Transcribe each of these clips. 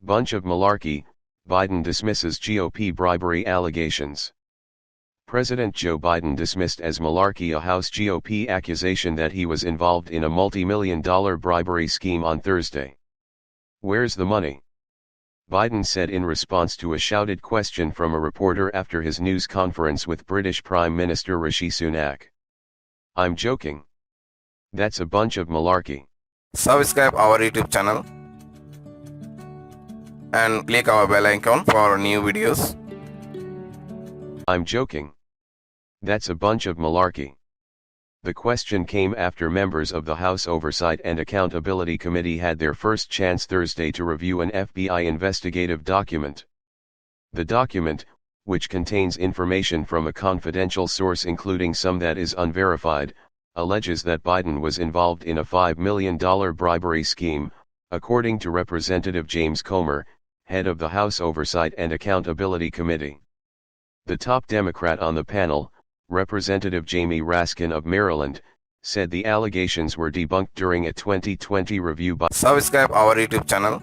Bunch of malarkey, Biden dismisses GOP bribery allegations. President Joe Biden dismissed as malarkey a House GOP accusation that he was involved in a multi-million-dollar bribery scheme on Thursday. "Where's the money?" Biden said in response to a shouted question from a reporter after his news conference with British Prime Minister Rishi Sunak. "I'm joking. That's a bunch of malarkey." Subscribe our YouTube channel and click our bell icon for new videos. "I'm joking. That's a bunch of malarkey." The question came after members of the House Oversight and Accountability Committee had their first chance Thursday to review an FBI investigative document. The document, which contains information from a confidential source including some that is unverified, alleges that Biden was involved in a $5 million bribery scheme, according to Representative James Comer, head of the House Oversight and Accountability Committee. The top Democrat on the panel, Representative Jamie Raskin of Maryland, said the allegations were debunked during a 2020 review by Subscribe our YouTube channel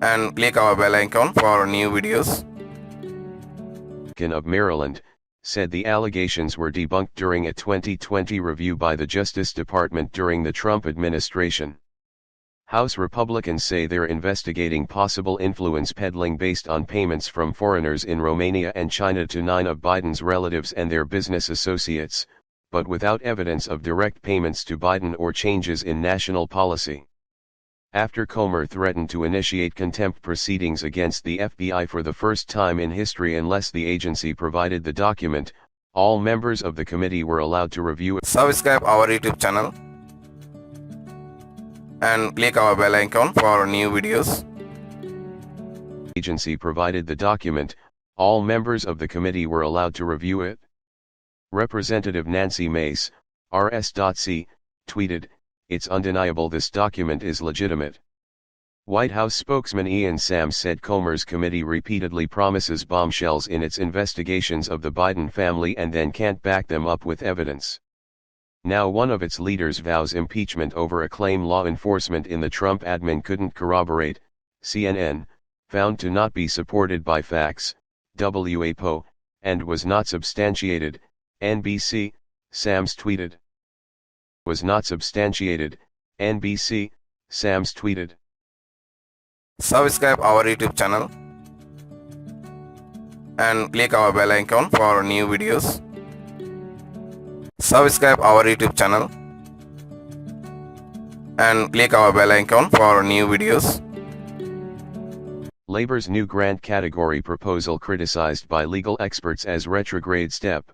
and click our bell icon for new videos. Raskin of Maryland, said the allegations were debunked during a 2020 review by the Justice Department during the Trump administration. House Republicans say they're investigating possible influence peddling based on payments from foreigners in Romania and China to 9 of Biden's relatives and their business associates, but without evidence of direct payments to Biden or changes in national policy. After Comer threatened to initiate contempt proceedings against the FBI for the first time in history unless the agency provided the document, all members of the committee were allowed to review it. Subscribe our YouTube channel and click our bell icon for new videos. Agency provided the document, all members of the committee were allowed to review it. Representative Nancy Mace, RS.C., tweeted, "It's undeniable this document is legitimate." White House spokesman Ian Sams said Comer's committee repeatedly promises bombshells in its investigations of the Biden family and then can't back them up with evidence. Now one of its leaders vows impeachment over a claim law enforcement in the Trump admin couldn't corroborate, CNN, found to not be supported by facts, WAPO, and was not substantiated, NBC, Sams tweeted. Was not substantiated, NBC, Sams tweeted. Subscribe our YouTube channel and click our bell icon for new videos. Subscribe our YouTube channel and click our bell icon for new videos. Labor's new grant category proposal criticized by legal experts as retrograde step.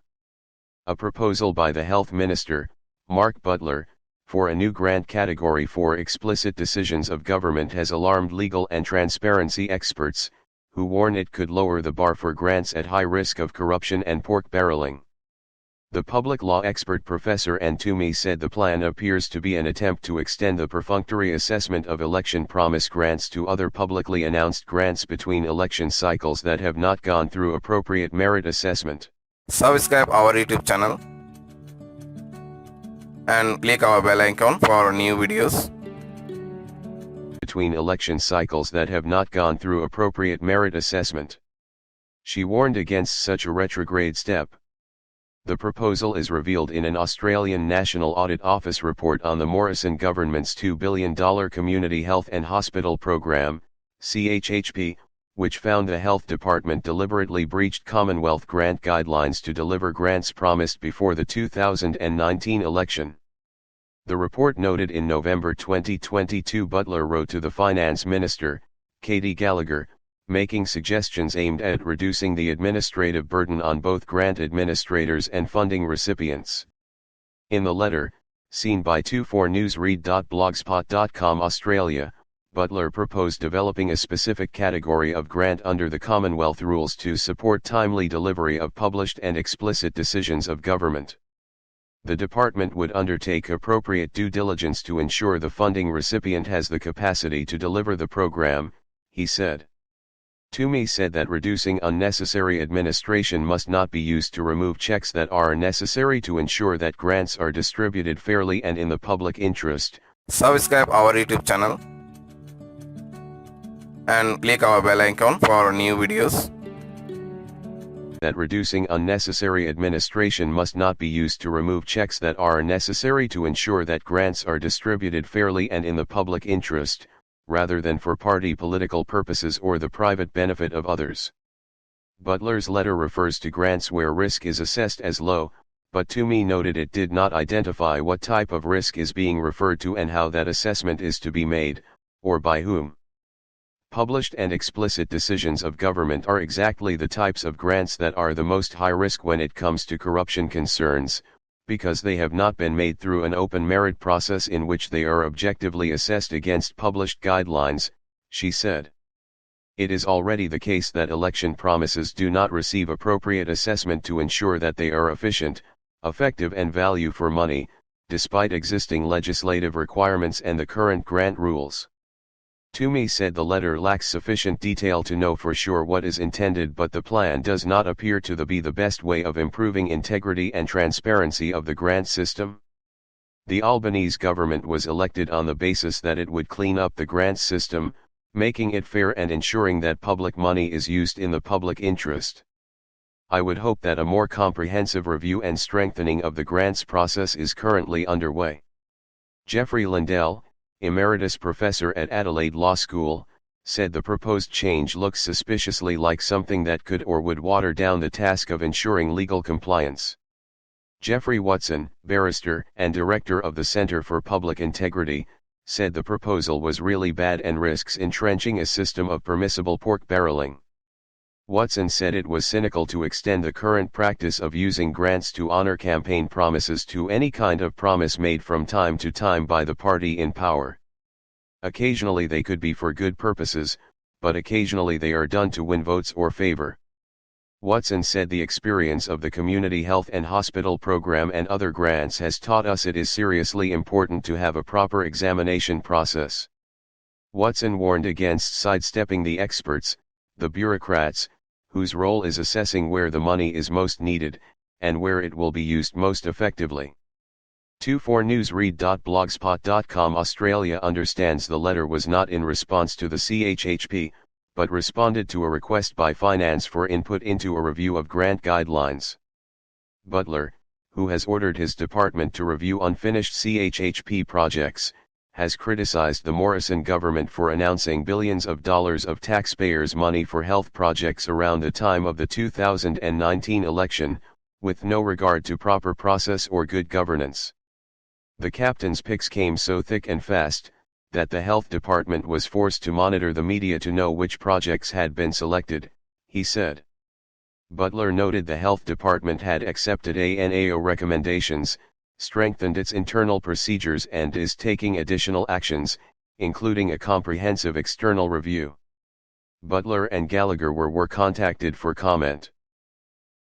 A proposal by the health minister, Mark Butler, for a new grant category for explicit decisions of government has alarmed legal and transparency experts, who warn it could lower the bar for grants at high risk of corruption and pork barreling. The public law expert Professor Toomey said the plan appears to be an attempt to extend the perfunctory assessment of election promise grants to other publicly announced grants between election cycles that have not gone through appropriate merit assessment. Subscribe our YouTube channel and click our bell icon for new videos. Between election cycles that have not gone through appropriate merit assessment. She warned against such a retrograde step. The proposal is revealed in an Australian National Audit Office report on the Morrison government's $2 billion Community Health and Hospital Program, CHHP, which found the health department deliberately breached Commonwealth grant guidelines to deliver grants promised before the 2019 election. The report noted in November 2022 Butler wrote to the Finance Minister, Katie Gallagher, making suggestions aimed at reducing the administrative burden on both grant administrators and funding recipients. In the letter, seen by 24newsread.blogspot.com Australia, Butler proposed developing a specific category of grant under the Commonwealth rules to support timely delivery of published and explicit decisions of government. The department would undertake appropriate due diligence to ensure the funding recipient has the capacity to deliver the program, he said. Toomey said that reducing unnecessary administration must not be used to remove checks that are necessary to ensure that grants are distributed fairly and in the public interest. Subscribe our YouTube channel and click our bell icon for new videos. That reducing unnecessary administration must not be used to remove checks that are necessary to ensure that grants are distributed fairly and in the public interest, rather than for party political purposes or the private benefit of others. Butler's letter refers to grants where risk is assessed as low, but Toomey noted it did not identify what type of risk is being referred to and how that assessment is to be made, or by whom. Published and explicit decisions of government are exactly the types of grants that are the most high risk when it comes to corruption concerns, because they have not been made through an open merit process in which they are objectively assessed against published guidelines, she said. It is already the case that election promises do not receive appropriate assessment to ensure that they are efficient, effective and value for money, despite existing legislative requirements and the current grant rules. Toomey said the letter lacks sufficient detail to know for sure what is intended, but the plan does not appear to be the best way of improving integrity and transparency of the grant system. The Albanese government was elected on the basis that it would clean up the grant system, making it fair and ensuring that public money is used in the public interest. I would hope that a more comprehensive review and strengthening of the grants process is currently underway. Jeffrey Lindell, Emeritus Professor at Adelaide Law School, said the proposed change looks suspiciously like something that could or would water down the task of ensuring legal compliance. Jeffrey Watson, barrister and director of the Center for Public Integrity, said the proposal was really bad and risks entrenching a system of permissible pork barreling. Watson said it was cynical to extend the current practice of using grants to honor campaign promises to any kind of promise made from time to time by the party in power. Occasionally they could be for good purposes, but occasionally they are done to win votes or favor. Watson said the experience of the Community Health and Hospital Program and other grants has taught us it is seriously important to have a proper examination process. Watson warned against sidestepping the experts, the bureaucrats, whose role is assessing where the money is most needed, and where it will be used most effectively. 24newsread.blogspot.com Australia understands the letter was not in response to the CHHP, but responded to a request by Finance for input into a review of grant guidelines. Butler, who has ordered his department to review unfinished CHHP projects, has criticized the Morrison government for announcing billions of dollars of taxpayers' money for health projects around the time of the 2019 election, with no regard to proper process or good governance. The captain's picks came so thick and fast, that the health department was forced to monitor the media to know which projects had been selected, he said. Butler noted the health department had accepted ANAO recommendations, strengthened its internal procedures and is taking additional actions, including a comprehensive external review. Butler and Gallagher were contacted for comment.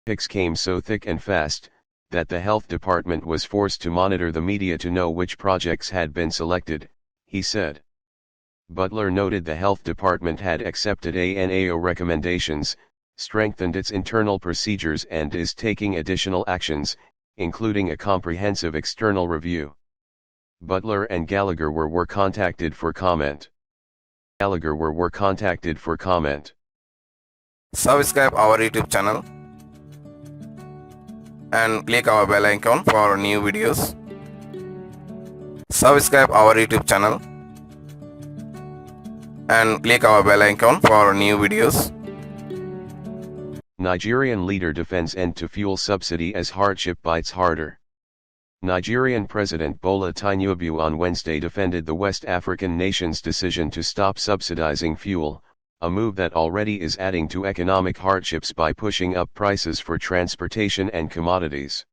Picks came so thick and fast, that the health department was forced to monitor the media to know which projects had been selected, he said. Butler noted the health department had accepted ANAO recommendations, strengthened its internal procedures and is taking additional actions, including a comprehensive external review. Butler and Gallagher were contacted for comment. Were contacted for comment. Subscribe our YouTube channel and click our bell icon for new videos. Subscribe our YouTube channel and click our bell icon for new videos. Nigerian leader defends end to fuel subsidy as hardship bites harder. Nigerian President Bola Tinubu on Wednesday defended the West African nation's decision to stop subsidizing fuel, a move that already is adding to economic hardships by pushing up prices for transportation and commodities.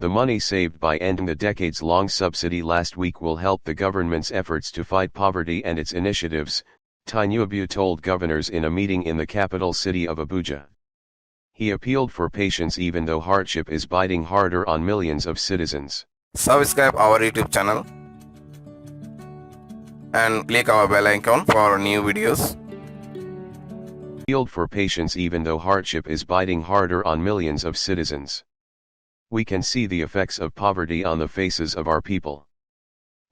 The money saved by ending the decades-long subsidy last week will help the government's efforts to fight poverty and its initiatives, Tinubu told governors in a meeting in the capital city of Abuja. He appealed for patience even though hardship is biting harder on millions of citizens. Subscribe our YouTube channel and click our bell icon for new videos. Appealed for patience even though hardship is biting harder on millions of citizens. We can see the effects of poverty on the faces of our people.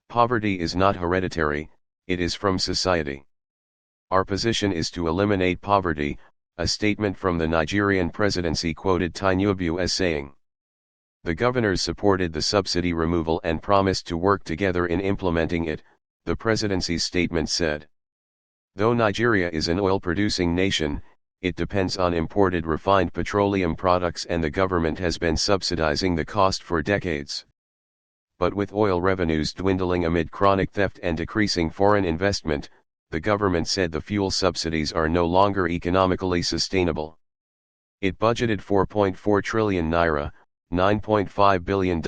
Poverty is not hereditary, it is from society. Our position is to eliminate poverty, a statement from the Nigerian presidency quoted Tinubu as saying. The governors supported the subsidy removal and promised to work together in implementing it, the presidency's statement said. Though Nigeria is an oil-producing nation, it depends on imported refined petroleum products and the government has been subsidizing the cost for decades. But with oil revenues dwindling amid chronic theft and decreasing foreign investment, the government said the fuel subsidies are no longer economically sustainable. It budgeted 4.4 trillion naira, $9.5 billion,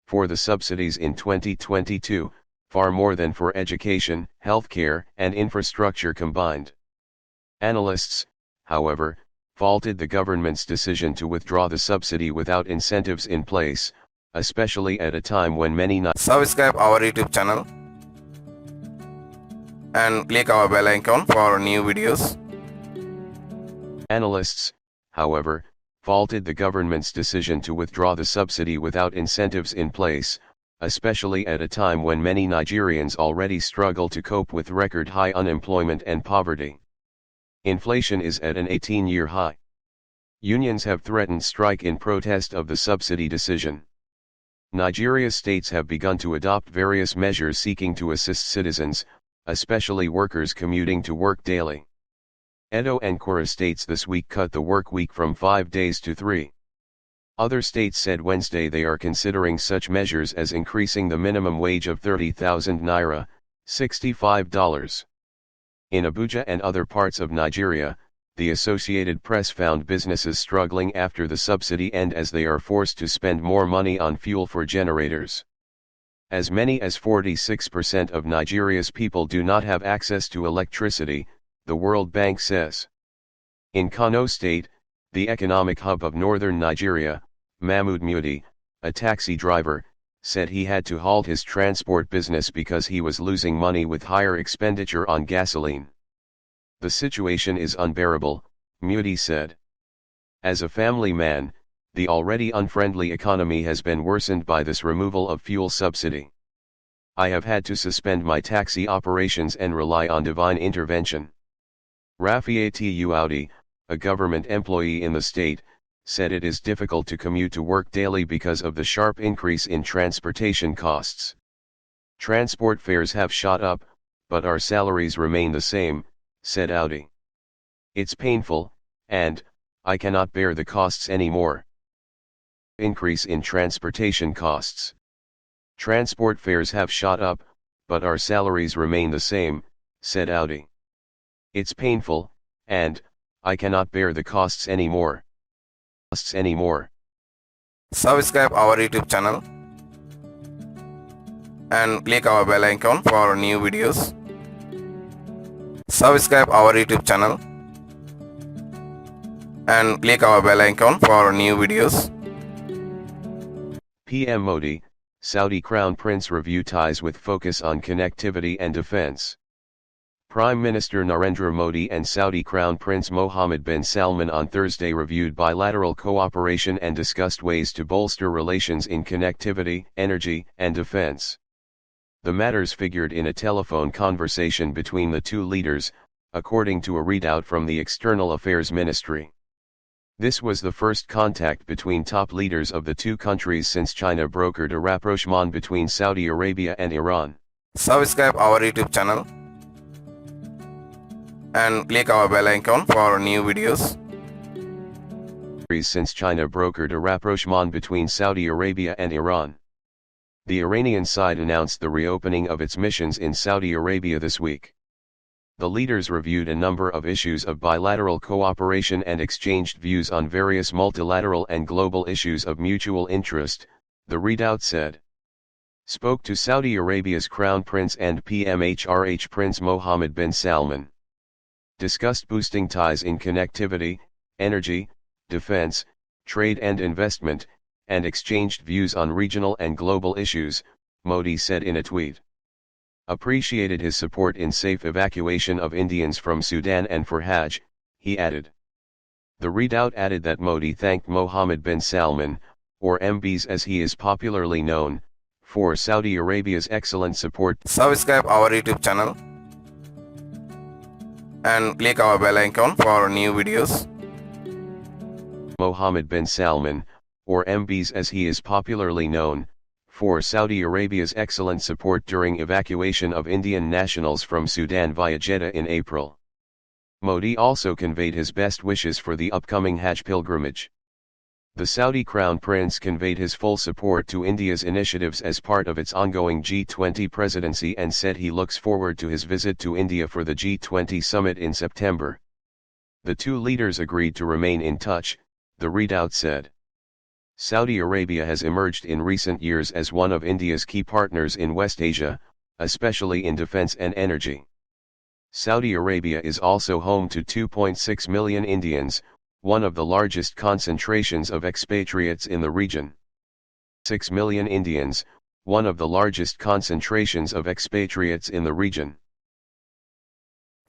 for the subsidies in 2022, far more than for education, healthcare, and infrastructure combined. Analysts, however, faulted the government's decision to withdraw the subsidy without incentives in place, especially at a time when many Subscribe our YouTube channel and click our bell icon for new videos. Analysts, however, faulted the government's decision to withdraw the subsidy without incentives in place, especially at a time when many Nigerians already struggle to cope with record-high unemployment and poverty. Inflation is at an 18-year high. Unions have threatened strike in protest of the subsidy decision. Nigeria's states have begun to adopt various measures seeking to assist citizens, especially workers commuting to work daily. Edo and Kwara states this week cut the work week from 5 days to 3. Other states said Wednesday they are considering such measures as increasing the minimum wage of 30,000 naira, $65. In Abuja and other parts of Nigeria, the Associated Press found businesses struggling after the subsidy end as they are forced to spend more money on fuel for generators. As many as 46% of Nigeria's people do not have access to electricity, the World Bank says. In Kano State, the economic hub of northern Nigeria, Mahmood Mudi, a taxi driver, said he had to halt his transport business because he was losing money with higher expenditure on gasoline. The situation is unbearable, Mudi said. As a family man, the already unfriendly economy has been worsened by this removal of fuel subsidy. I have had to suspend my taxi operations and rely on divine intervention. Rafiatu Audi, a government employee in the state, said it is difficult to commute to work daily because of the sharp increase in transportation costs. Transport fares have shot up, but our salaries remain the same, said Audi. It's painful, and I cannot bear the costs anymore. Increase in transportation costs. Transport fares have shot up, but our salaries remain the same, said Audi. It's painful, and I cannot bear the costs anymore. Subscribe our YouTube channel and click our bell icon for new videos. Subscribe our YouTube channel and click our bell icon for new videos. PM Modi, Saudi Crown Prince review ties with focus on connectivity and defense. Prime Minister Narendra Modi and Saudi Crown Prince Mohammed bin Salman on Thursday reviewed bilateral cooperation and discussed ways to bolster relations in connectivity, energy, and defense. The matters figured in a telephone conversation between the two leaders, according to a readout from the External Affairs Ministry. This was the first contact between top leaders of the two countries since China brokered a rapprochement between Saudi Arabia and Iran. Subscribe our YouTube channel and click our bell icon for new videos. Since China brokered a rapprochement between Saudi Arabia and Iran. The Iranian side announced the reopening of its missions in Saudi Arabia this week. The leaders reviewed a number of issues of bilateral cooperation and exchanged views on various multilateral and global issues of mutual interest, the readout said. Spoke to Saudi Arabia's Crown Prince and PMHRH Prince Mohammed bin Salman. Discussed boosting ties in connectivity, energy, defense, trade and investment, and exchanged views on regional and global issues, Modi said in a tweet. Appreciated his support in safe evacuation of Indians from Sudan and for Hajj, he added. The readout added that Modi thanked Mohammed bin Salman, or MBS as he is popularly known, for Saudi Arabia's excellent support. Subscribe our YouTube channel and click our bell icon for new videos. Mohammed bin Salman, or MBS as he is popularly known, for Saudi Arabia's excellent support during evacuation of Indian nationals from Sudan via Jeddah in April. Modi also conveyed his best wishes for the upcoming Hajj pilgrimage. The Saudi Crown Prince conveyed his full support to India's initiatives as part of its ongoing G20 presidency and said he looks forward to his visit to India for the G20 summit in September. The two leaders agreed to remain in touch, the readout said. Saudi Arabia has emerged in recent years as one of India's key partners in West Asia, especially in defense and energy. Saudi Arabia is also home to 2.6 million Indians, one of the largest concentrations of expatriates in the region. 6 million Indians, one of the largest concentrations of expatriates in the region.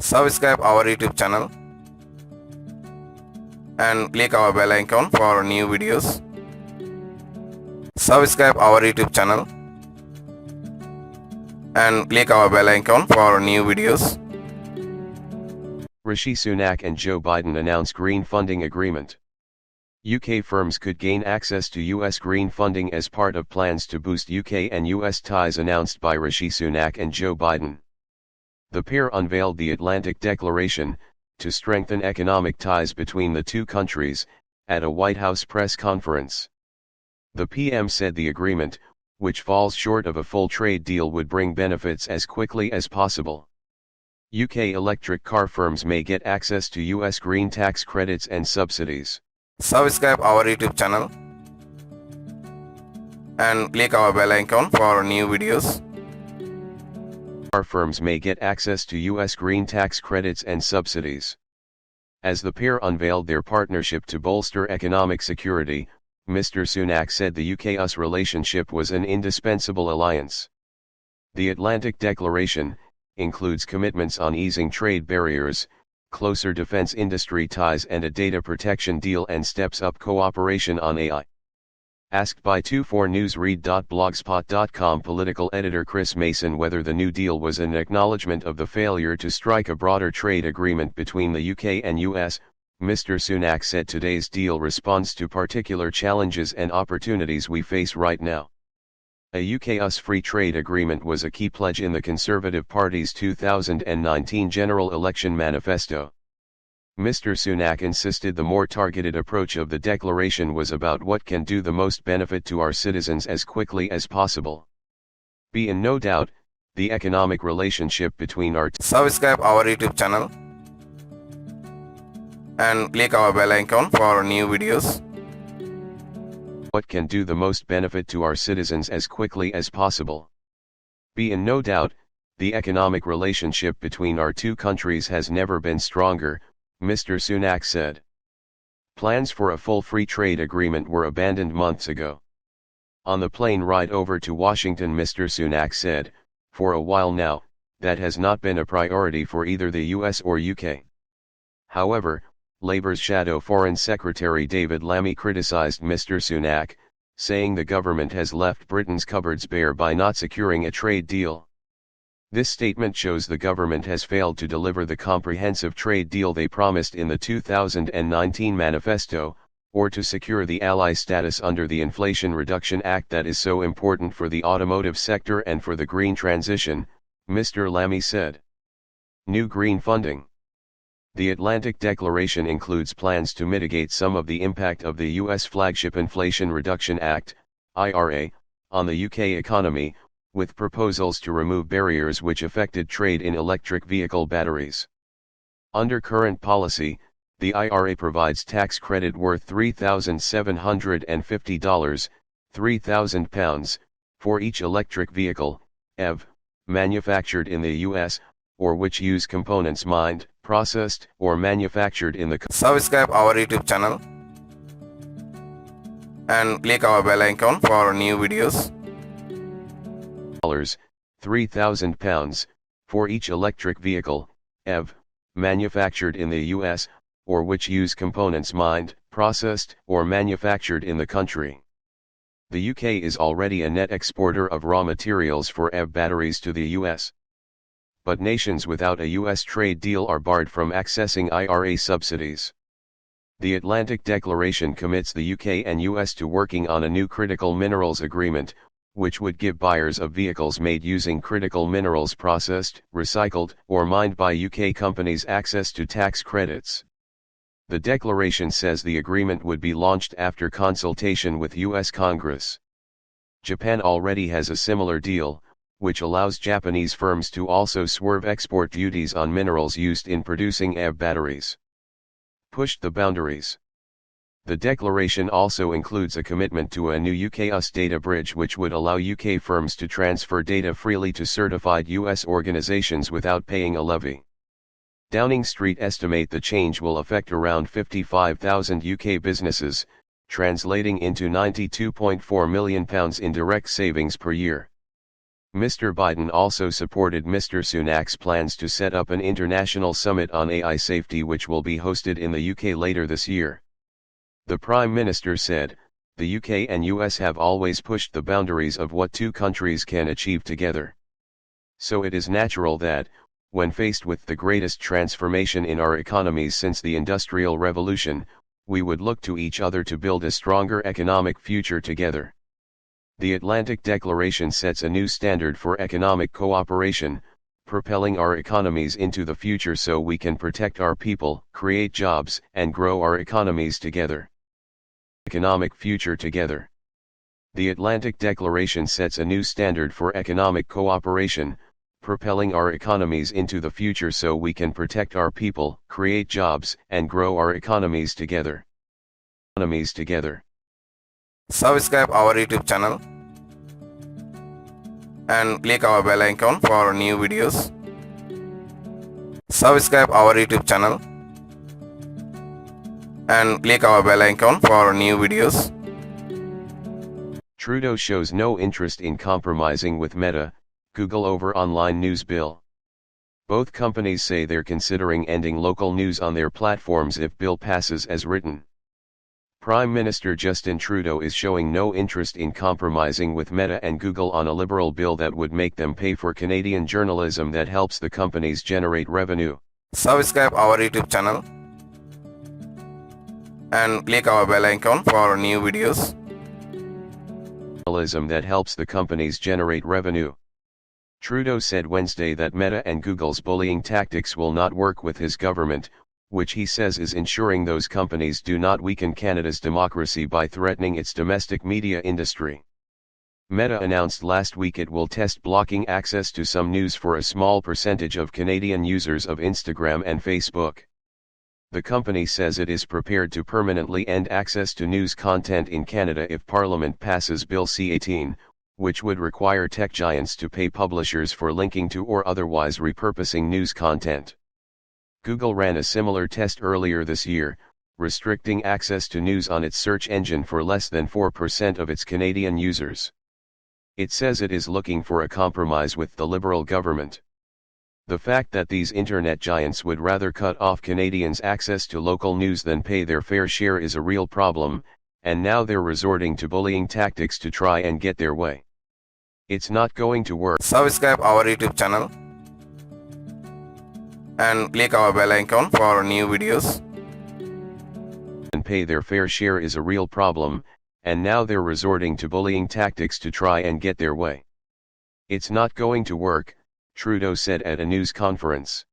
Subscribe our YouTube channel and click our bell icon for new videos. Subscribe our YouTube channel and click our bell icon for new videos. Rishi Sunak and Joe Biden announce green funding agreement. UK firms could gain access to US green funding as part of plans to boost UK and US ties announced by Rishi Sunak and Joe Biden. The pair unveiled the Atlantic Declaration, to strengthen economic ties between the two countries, at a White House press conference. The PM said the agreement, which falls short of a full trade deal, would bring benefits as quickly as possible. UK electric car firms may get access to US green tax credits and subsidies. Subscribe our YouTube channel and click our bell icon for new videos. Car firms may get access to US green tax credits and subsidies. As the pair unveiled their partnership to bolster economic security, Mr. Sunak said the UK-US relationship was an indispensable alliance. The Atlantic Declaration includes commitments on easing trade barriers, closer defense industry ties and a data protection deal, and steps up cooperation on AI. Asked by 24newsread.blogspot.com political editor Chris Mason whether the New Deal was an acknowledgement of the failure to strike a broader trade agreement between the UK and US, Mr. Sunak said today's deal responds to particular challenges and opportunities we face right now. A UK-US free trade agreement was a key pledge in the Conservative Party's 2019 general election manifesto. Mr. Sunak insisted the more targeted approach of the declaration was about what can do the most benefit to our citizens as quickly as possible. Be in no doubt, the economic relationship between our Subscribe our YouTube channel and click our bell icon for new videos. What can do the most benefit to our citizens as quickly as possible. Be in no doubt, the economic relationship between our two countries has never been stronger, Mr. Sunak said. Plans for a full free trade agreement were abandoned months ago. On the plane ride over to Washington, Mr. Sunak said, for a while now, that has not been a priority for either the US or UK. However, Labour's shadow Foreign Secretary David Lammy criticised Mr. Sunak, saying the government has left Britain's cupboards bare by not securing a trade deal. This statement shows the government has failed to deliver the comprehensive trade deal they promised in the 2019 manifesto, or to secure the ally status under the Inflation Reduction Act that is so important for the automotive sector and for the green transition, Mr. Lammy said. New green funding. The Atlantic Declaration includes plans to mitigate some of the impact of the U.S. flagship Inflation Reduction Act, IRA, on the UK economy, with proposals to remove barriers which affected trade in electric vehicle batteries. Under current policy, the IRA provides tax credit worth $3,750, £3,000, for each electric vehicle, EV, manufactured in the US, or which use components mined, processed, or manufactured in the Subscribe our YouTube channel and click our bell icon for new videos. £3,000, for each electric vehicle, EV, manufactured in the US, or which use components mined, processed, or manufactured in the country. The UK is already a net exporter of raw materials for EV batteries to the US. but nations without a U.S. trade deal are barred from accessing IRA subsidies. The Atlantic Declaration commits the UK and US to working on a new critical minerals agreement, which would give buyers of vehicles made using critical minerals processed, recycled, or mined by UK companies access to tax credits. The declaration says the agreement would be launched after consultation with US Congress. Japan already has a similar deal, which allows Japanese firms to also swerve export duties on minerals used in producing EV batteries. Pushed the boundaries. The declaration also includes a commitment to a new UK-US data bridge which would allow UK firms to transfer data freely to certified US organizations without paying a levy. Downing Street estimate the change will affect around 55,000 UK businesses, translating into £92.4 million in direct savings per year. Mr. Biden also supported Mr. Sunak's plans to set up an international summit on AI safety which will be hosted in the UK later this year. The Prime Minister said, "The UK and US have always pushed the boundaries of what two countries can achieve together. So it is natural that, when faced with the greatest transformation in our economies since the Industrial Revolution, we would look to each other to build a stronger economic future together." The Atlantic Declaration sets a new standard for economic cooperation, propelling our economies into the future so we can protect our people, create jobs, and grow our economies together. Economic future together. The Atlantic Declaration sets a new standard for economic cooperation, propelling our economies into the future so we can protect our people, create jobs, and grow our economies together. Economies together. Subscribe our YouTube channel and click our bell icon for new videos. Subscribe our YouTube channel and click our bell icon for new videos. Trudeau shows no interest in compromising with Meta, Google over online news bill. Both companies say they're considering ending local news on their platforms if bill passes as written. Prime Minister Justin Trudeau is showing no interest in compromising with Meta and Google on a liberal bill that would make them pay for Canadian journalism that helps the companies generate revenue. Subscribe our YouTube channel and click our bell icon for new videos. Journalism that helps the companies generate revenue. Trudeau said Wednesday that Meta and Google's bullying tactics will not work with his government, which he says is ensuring those companies do not weaken Canada's democracy by threatening its domestic media industry. Meta announced last week it will test blocking access to some news for a small percentage of Canadian users of Instagram and Facebook. The company says it is prepared to permanently end access to news content in Canada if Parliament passes Bill C-18, which would require tech giants to pay publishers for linking to or otherwise repurposing news content. Google ran a similar test earlier this year, restricting access to news on its search engine for less than 4% of its Canadian users. It says it is looking for a compromise with the Liberal government. The fact that these internet giants would rather cut off Canadians' access to local news than pay their fair share is a real problem, and now they're resorting to bullying tactics to try and get their way. It's not going to work. Subscribe our YouTube channel and click our bell icon for new videos. And pay their fair share is a real problem, and now they're resorting to bullying tactics to try and get their way. It's not going to work, Trudeau said at a news conference.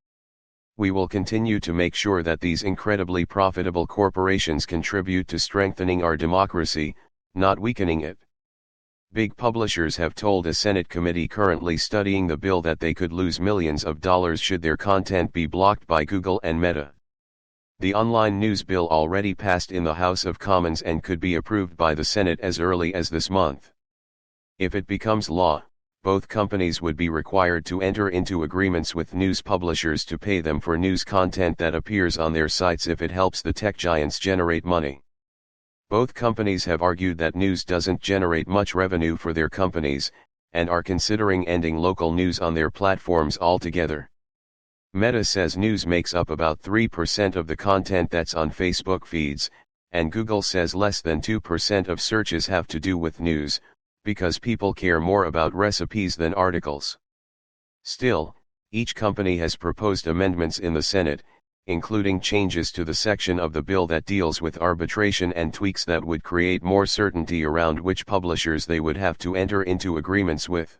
We will continue to make sure that these incredibly profitable corporations contribute to strengthening our democracy, not weakening it. Big publishers have told a Senate committee currently studying the bill that they could lose millions of dollars should their content be blocked by Google and Meta. The online news bill already passed in the House of Commons and could be approved by the Senate as early as this month. If it becomes law, both companies would be required to enter into agreements with news publishers to pay them for news content that appears on their sites if it helps the tech giants generate money. Both companies have argued that news doesn't generate much revenue for their companies, and are considering ending local news on their platforms altogether. Meta says news makes up about 3% of the content that's on Facebook feeds, and Google says less than 2% of searches have to do with news, because people care more about recipes than articles. Still, Each company has proposed amendments in the Senate, including changes to the section of the bill that deals with arbitration and tweaks that would create more certainty around which publishers they would have to enter into agreements with.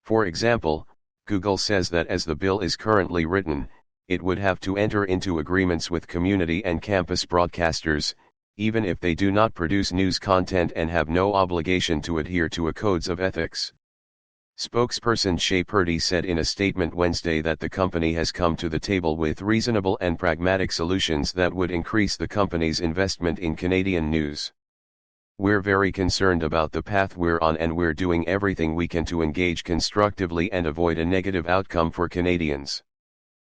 For example, Google says that as the bill is currently written, it would have to enter into agreements with community and campus broadcasters, even if they do not produce news content and have no obligation to adhere to a codes of ethics. Spokesperson Shea Purdy said in a statement Wednesday that the company has come to the table with reasonable and pragmatic solutions that would increase the company's investment in Canadian news. "We're very concerned about the path we're on and we're doing everything we can to engage constructively and avoid a negative outcome for Canadians."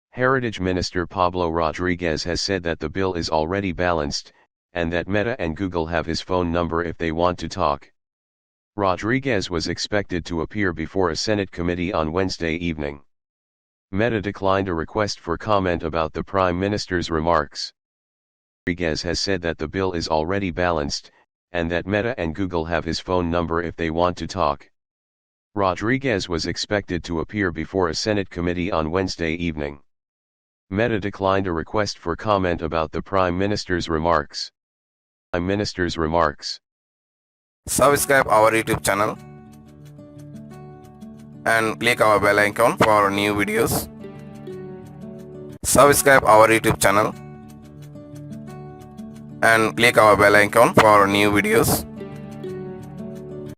Heritage Minister Pablo Rodriguez has said that the bill is already balanced, and that Meta and Google have his phone number if they want to talk. Rodriguez was expected to appear before a Senate committee on Wednesday evening. Meta declined a request for comment about the Prime Minister's remarks. Rodriguez has said that the bill is already balanced, and that Meta and Google have his phone number if they want to talk. Rodriguez was expected to appear before a Senate committee on Wednesday evening. Meta declined a request for comment about the Prime Minister's remarks. Prime Minister's remarks. Subscribe our YouTube channel and click our bell icon for new videos. Subscribe our YouTube channel and click our bell icon for new videos.